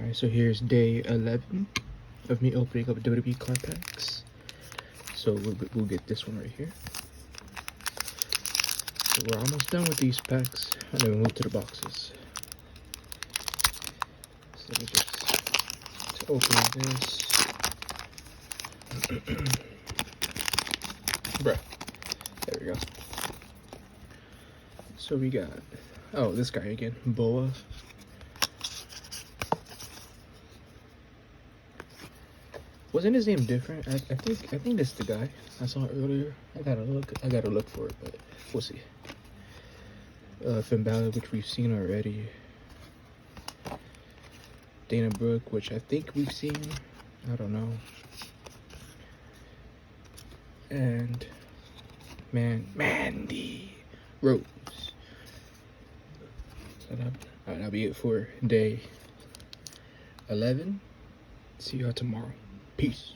Alright, so here's day 11 of me opening up WWE card packs. So we'll get this one right here. So we're almost done with these packs, and then we'll move to the boxes. So let me just open this. Bruh. There we go. So we got, oh, this guy again, Boa. Wasn't his name different? I think that's the guy I saw earlier. I gotta look for it, but we'll see. Finn Balor, which we've seen already. Dana Brooke, which I think we've seen. I don't know. And Mandy Rose. So that'll be it for day 11. See y'all tomorrow. Peace.